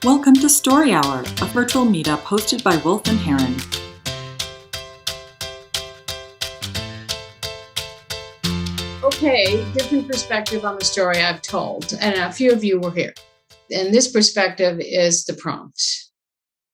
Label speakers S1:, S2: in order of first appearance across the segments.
S1: Welcome to Story Hour, a virtual meetup hosted by Wolf and Heron.
S2: Okay, different perspective on the story I've told, and a few of you were here. And this perspective is the prompt.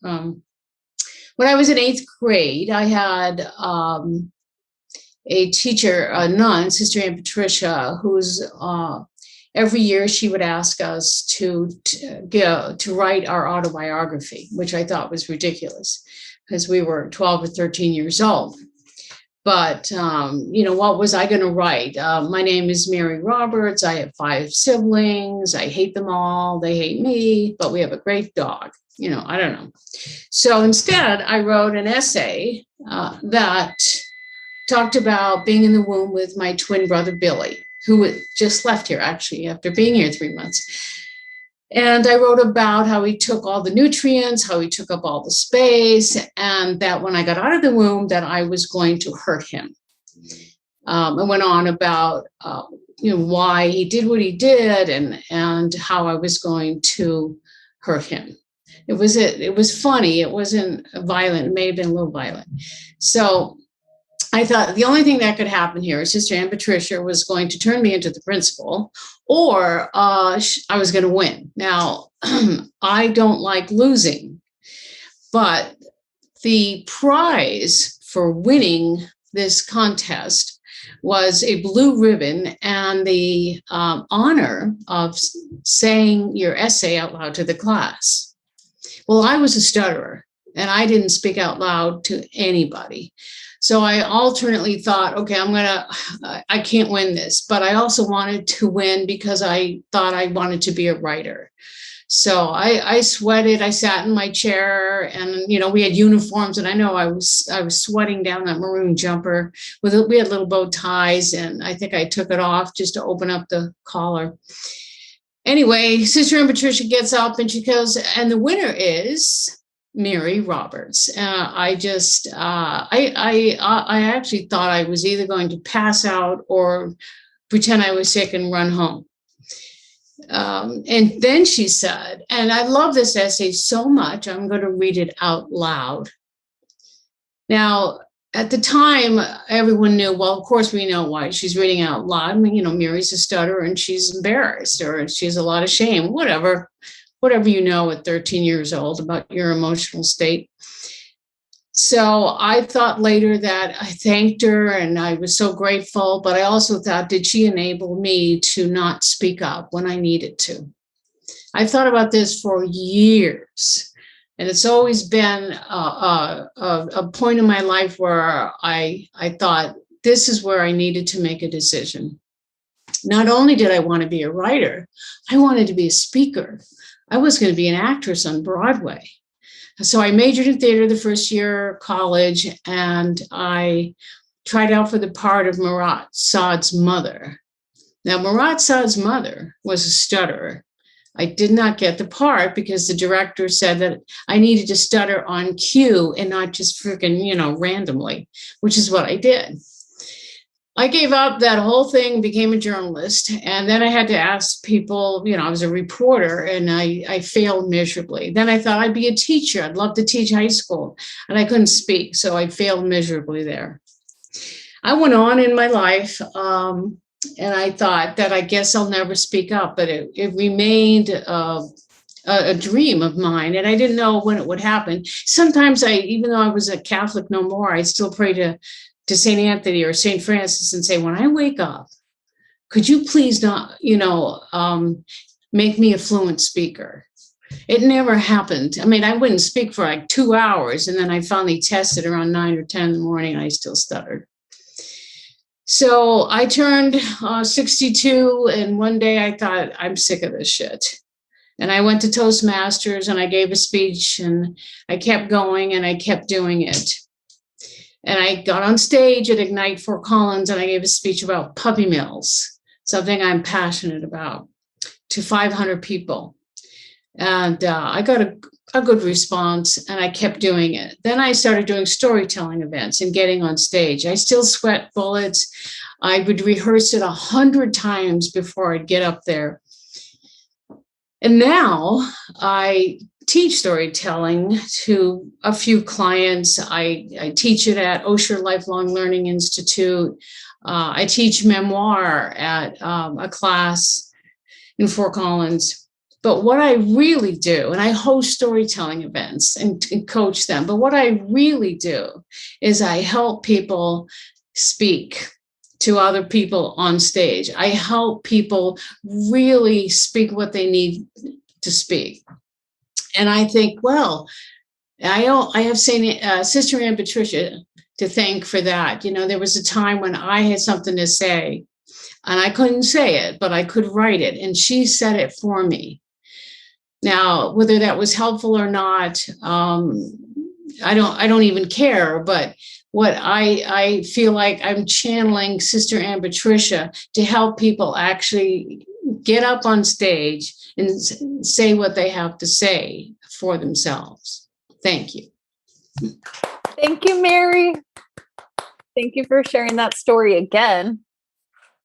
S2: When I was in 8th grade, I had a teacher, a nun, Sister Ann Patricia, who's every year she would ask us to write our autobiography, which I thought was ridiculous because we were 12 or 13 years old. But, what was I going to write? My name is Mary Roberts. I have 5 siblings. I hate them all. They hate me, but we have a great dog. I don't know. So instead, I wrote an essay that talked about being in the womb with my twin brother, Billy, who just left here, actually, after being here 3 months. And I wrote about how he took all the nutrients, how he took up all the space, and that when I got out of the womb, that I was going to hurt him. I went on about, why he did what he did and how I was going to hurt him. It was funny. It wasn't violent. It may have been a little violent. So I thought the only thing that could happen here is Sister Ann Patricia was going to turn me into the principal, or I was going to win. Now, I don't like losing, but the prize for winning this contest was a blue ribbon and the honor of saying your essay out loud to the class. Well, I was a stutterer, and I didn't speak out loud to anybody. So I alternately thought, okay, I can't win this, but I also wanted to win because I thought I wanted to be a writer. So I sweated, I sat in my chair, and, we had uniforms, and I know I was sweating down that maroon jumper we had little bow ties, and I think I took it off just to open up the collar. Anyway, Sister Ann Patricia gets up and she goes, and the winner is Mary Roberts. I actually thought I was either going to pass out or pretend I was sick and run home. And then she said, and I love this essay so much, I'm going to read it out loud. Now, at the time, everyone knew, well, of course, we know why she's reading out loud. Mary's a stutterer and she's embarrassed or she has a lot of shame, whatever you know at 13 years old about your emotional state. So I thought later that I thanked her and I was so grateful, but I also thought, did she enable me to not speak up when I needed to? I thought about this for years, and it's always been a point in my life where I thought this is where I needed to make a decision. Not only did I want to be a writer, I wanted to be a speaker. I was going to be an actress on Broadway. So I majored in theater the first year of college, and I tried out for the part of Marat Sad's mother. Now, Marat Sad's mother was a stutterer. I did not get the part because the director said that I needed to stutter on cue and not just freaking, randomly, which is what I did. I gave up that whole thing, became a journalist, and then I had to ask people, I was a reporter, and I failed miserably. Then I thought I'd be a teacher. I'd love to teach high school, and I couldn't speak, so I failed miserably there. I went on in my life, and I thought that I guess I'll never speak up, but it remained a dream of mine, and I didn't know when it would happen. Sometimes even though I was a Catholic no more, I still pray to St. Anthony or St. Francis and say, when I wake up, could you please not, make me a fluent speaker? It never happened. I wouldn't speak for like 2 hours. And then I finally tested around 9 or 10 in the morning, and I still stuttered. So I turned 62, and one day I thought, I'm sick of this shit. And I went to Toastmasters, and I gave a speech, and I kept going, and I kept doing it. And I got on stage at Ignite Fort Collins, and I gave a speech about puppy mills, something I'm passionate about, to 500 people. And I got a good response, and I kept doing it. Then I started doing storytelling events and getting on stage. I still sweat bullets. I would rehearse it 100 times before I'd get up there. And now I teach storytelling to a few clients. I teach it at Osher Lifelong Learning Institute. I teach memoir at a class in Fort Collins. But what I really do, and I host storytelling events and coach them, but what I really do is I help people speak to other people on stage. I help people really speak what they need to speak. And I think, well, I have Sister Ann Patricia to thank for that. There was a time when I had something to say and I couldn't say it, but I could write it. And she said it for me. Now, whether that was helpful or not, I don't even care. But what I feel like I'm channeling Sister Ann Patricia to help people actually get up on stage and say what they have to say for themselves. Thank you.
S3: Thank you, Mary. Thank you for sharing that story again.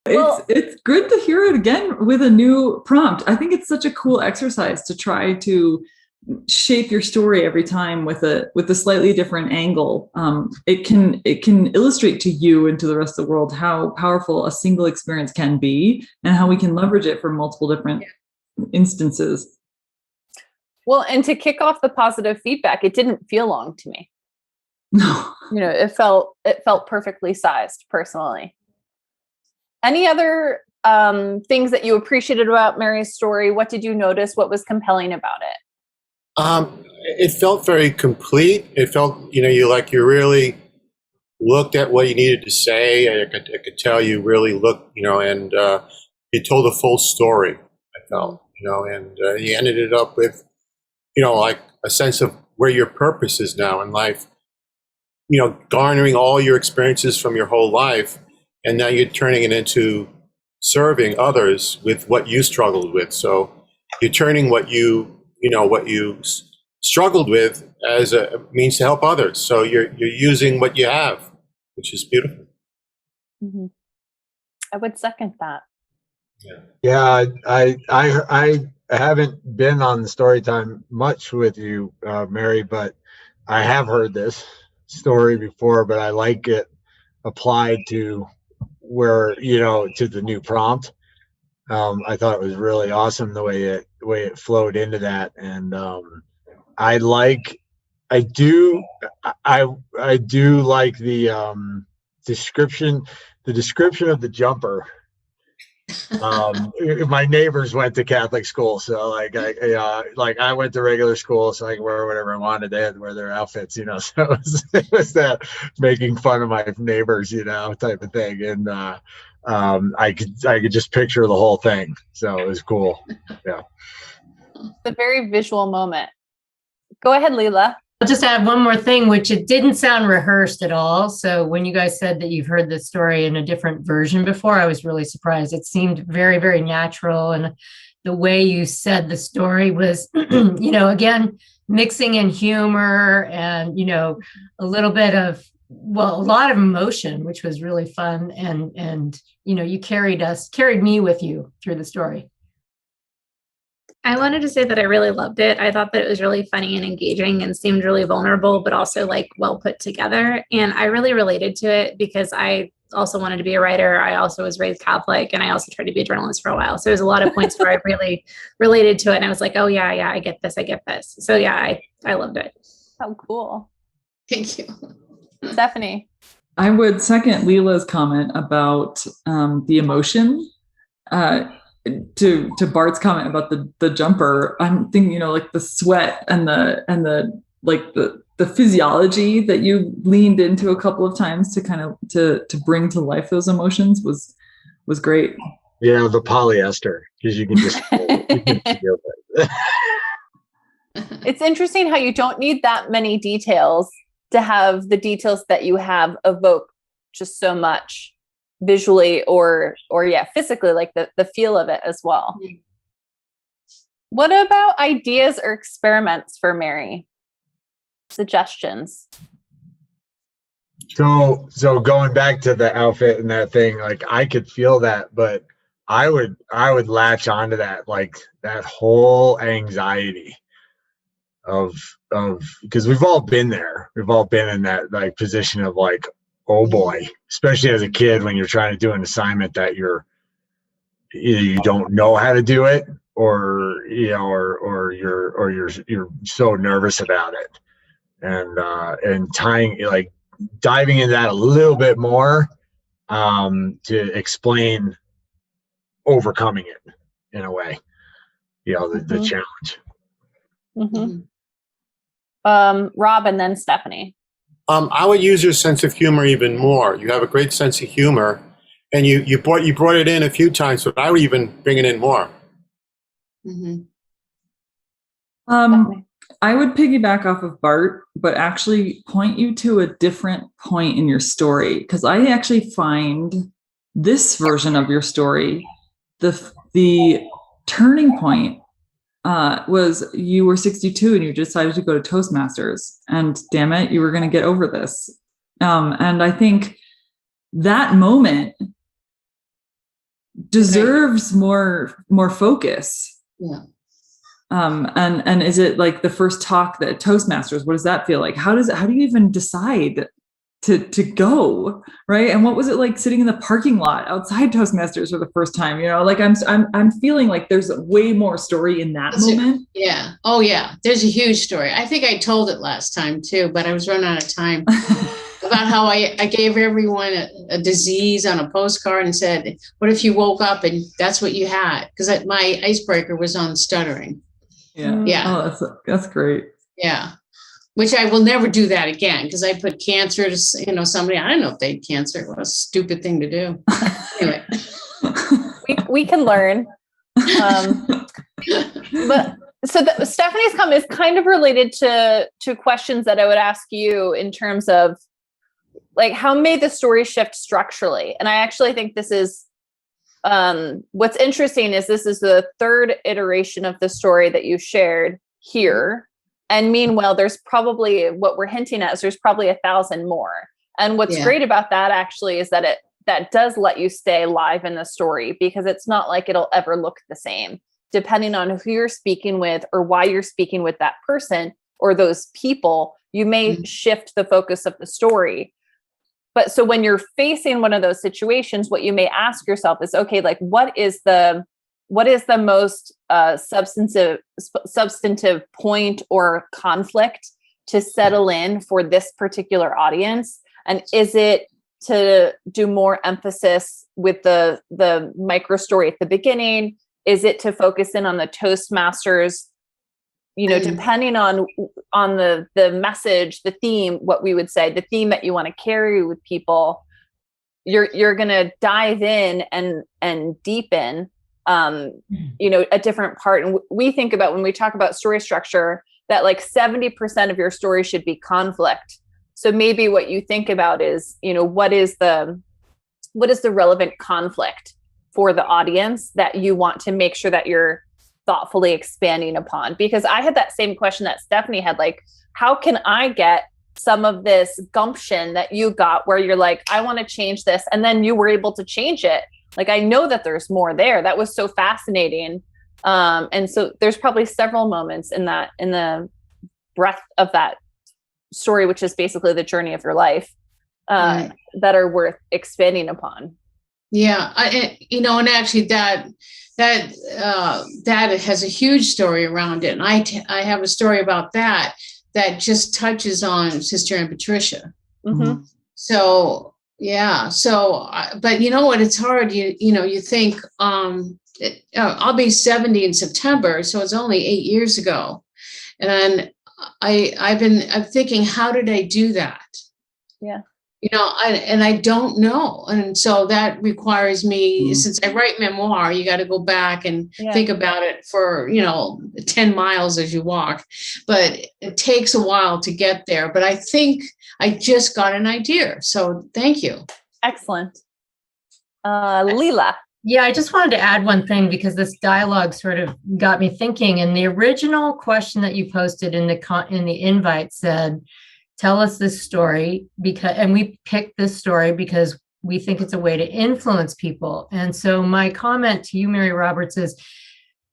S1: It's good to hear it again with a new prompt. I think it's such a cool exercise to try to shape your story every time with a slightly different angle. It can illustrate to you and to the rest of the world how powerful a single experience can be and how we can leverage it for multiple different instances.
S3: Well, and to kick off the positive feedback, it didn't feel long to me.
S1: No.
S3: It felt perfectly sized personally. Any other things that you appreciated about Mary's story? What did you notice? What was compelling about it?
S4: It felt very complete. It felt, you really looked at what you needed to say. I could tell you really looked, and you told a full story, I felt, and you ended it up with, like a sense of where your purpose is now in life, garnering all your experiences from your whole life. And now you're turning it into serving others with what you struggled with. So you're turning what you struggled with as a means to help others. So you're using what you have, which is beautiful.
S3: Mm-hmm. I would second that.
S5: Yeah, I haven't been on the story time much with you, Mary, but I have heard this story before, but I like it applied to where, to the new prompt. I thought it was really awesome the way it flowed into that. And I do like the description of the jumper. My neighbors went to Catholic school, so I went to regular school, so I could wear whatever I wanted. They had to wear their outfits, so it was that making fun of my neighbors, type of thing. And I could just picture the whole thing, so it was cool. Yeah,
S3: it's a very visual moment. Go ahead, Leela.
S6: I'll just add one more thing, which it didn't sound rehearsed at all. So when you guys said that you've heard this story in a different version before, I was really surprised. It seemed very, very natural. And the way you said the story was, again, mixing in humor and, a little bit of, a lot of emotion, which was really fun. And you carried me with you through the story.
S7: I wanted to say that I really loved it. I thought that it was really funny and engaging and seemed really vulnerable, but also well put together. And I really related to it because I also wanted to be a writer. I also was raised Catholic and I also tried to be a journalist for a while. So there's a lot of points where I really related to it. And I was like, oh yeah, I get this. So yeah, I loved it.
S3: Oh, cool.
S2: Thank you.
S3: Stephanie.
S1: I would second Leela's comment about the emotion. To Bart's comment about the jumper, I'm thinking, like the sweat and the physiology that you leaned into a couple of times to kind of to bring to life those emotions was great.
S5: Yeah, the polyester, because you can just feel it.
S3: It's interesting how you don't need that many details to have the details that you have evoke just so much visually or physically, like the feel of it as well. What about ideas or experiments for Mary? Suggestions?
S5: So going back to the outfit and that thing, I could feel that, but I would latch onto that, like that whole anxiety of because we've all been there. We've all been in that like position of like, oh boy, especially as a kid when you're trying to do an assignment that either you don't know how to do it, or or you're so nervous about it, and diving into that a little bit more to explain overcoming it in a way, the challenge.
S3: Mm-hmm. Rob and then Stephanie.
S4: I would use your sense of humor even more. You have a great sense of humor, and you brought it in a few times, but I would even bring it in more.
S2: Mm-hmm.
S1: I would piggyback off of Bart, but actually point you to a different point in your story, because I actually find this version of your story, the turning point was you were 62 and you decided to go to Toastmasters, and damn it, you were going to get over this. And I think that moment deserves more focus.
S2: Yeah.
S1: And is it like the first talk that Toastmasters, what does that feel like? How do you even decide to go, right? And what was it like sitting in the parking lot outside Toastmasters for the first time? Like I'm feeling like there's way more story in that moment.
S2: Yeah. Oh yeah. There's a huge story. I think I told it last time too, but I was running out of time. About how I gave everyone a disease on a postcard and said, what if you woke up and that's what you had? Because my icebreaker was on stuttering.
S1: Yeah.
S2: Yeah.
S1: Oh, that's great.
S2: Yeah. Which I will never do that again, because I put cancer to, somebody, I don't know if they had cancer. What a stupid thing to do. Anyway.
S3: we can learn. But so Stephanie's comment is kind of related to questions that I would ask you in terms of like, how may the story shift structurally? And I actually think this is, what's interesting is this is the third iteration of the story that you shared here. And meanwhile, there's probably, what we're hinting at is there's probably 1,000 more. And what's great about that actually is that that does let you stay live in the story, because it's not like it'll ever look the same, depending on who you're speaking with or why you're speaking with that person or those people. You may shift the focus of the story. But so when you're facing one of those situations, what you may ask yourself is, okay, like what is the most substantive point or conflict to settle in for this particular audience? And is it to do more emphasis with the micro story at the beginning? Is it to focus in on the Toastmasters? Depending on the message, the theme, what we would say, the theme that you want to carry with people, you're going to dive in and deepen, a different part. And we think about, when we talk about story structure, that like 70% of your story should be conflict. So maybe what you think about is, what is the relevant conflict for the audience that you want to make sure that you're thoughtfully expanding upon? Because I had that same question that Stephanie had, like, how can I get some of this gumption that you got where you're like, I want to change this. And then you were able to change it. Like, I know that there's more there. That was so fascinating. And so there's probably several moments in the breadth of that story, which is basically the journey of your life, that are worth expanding upon.
S2: Yeah. And actually that has a huge story around it. And I have a story about that just touches on Sister Ann Patricia.
S3: Mm-hmm.
S2: So, yeah. So, but you know what, it's hard. You think, I'll be 70 in September. So it's only 8 years ago. And I'm thinking, how did I do that?
S3: Yeah.
S2: I don't know. And so that requires me, since I write memoir, you got to go back and think about it for, 10 miles as you walk, but it takes a while to get there. But I think I just got an idea. So thank you.
S3: Excellent. Leela.
S6: Yeah, I just wanted to add one thing, because this dialogue sort of got me thinking. And the original question that you posted in the invite said, tell us this story, and we picked this story because we think it's a way to influence people. And so my comment to you, Mary Roberts, is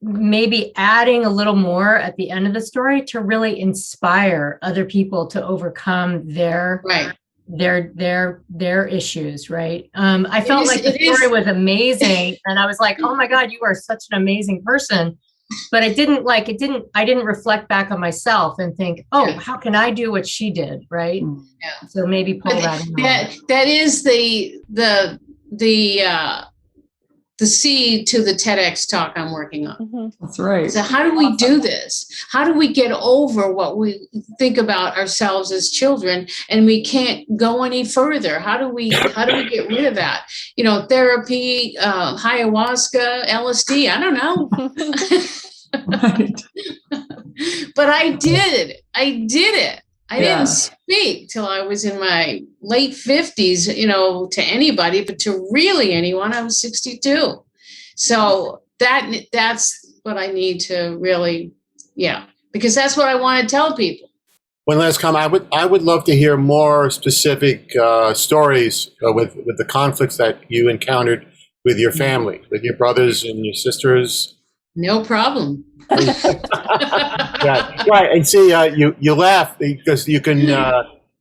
S6: maybe adding a little more at the end of the story to really inspire other people to overcome their issues, right? I felt like the story was amazing, and I was like, oh my God, you are such an amazing person. But I didn't reflect back on myself and think, oh, how can I do what she did, right?
S2: Yeah.
S6: So maybe pull that in.
S2: That is the seed to the TEDx talk I'm working on.
S3: Mm-hmm.
S1: That's right.
S2: So how do we do this? How do we get over what we think about ourselves as children and we can't go any further? How do we get rid of that? You know, therapy, ayahuasca, LSD, I don't know.
S1: Right.
S2: But I did it. I didn't speak till I was in my late 50s, you know, to anybody, but to really anyone, I was 62. So that's what I need to really, because that's what I want to tell people.
S4: One last comment. I would love to hear more specific stories with the conflicts that you encountered with your family, with your brothers and your sisters.
S2: No problem.
S4: Yeah, right. And see, you laugh because you can.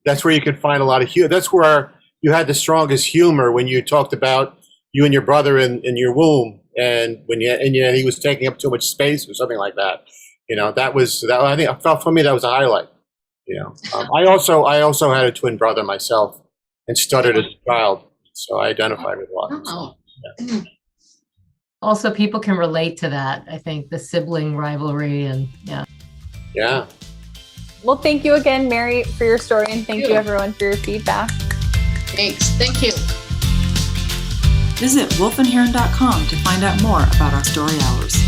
S4: That's where you can find a lot of humor. That's where you had the strongest humor when you talked about you and your brother in your womb, and he was taking up too much space or something like that. You know, that. I think I felt for me that was a highlight. You know, I also had a twin brother myself and stuttered as a child, so I identified with a lot.
S2: Oh.
S4: Yeah.
S6: Also, people can relate to that. I think the sibling rivalry and
S4: Yeah.
S3: Well, thank you again, Mary, for your story, and thank you everyone for your feedback.
S2: Thanks. Thank you.
S1: Visit wolfandheron.com to find out more about our story hours.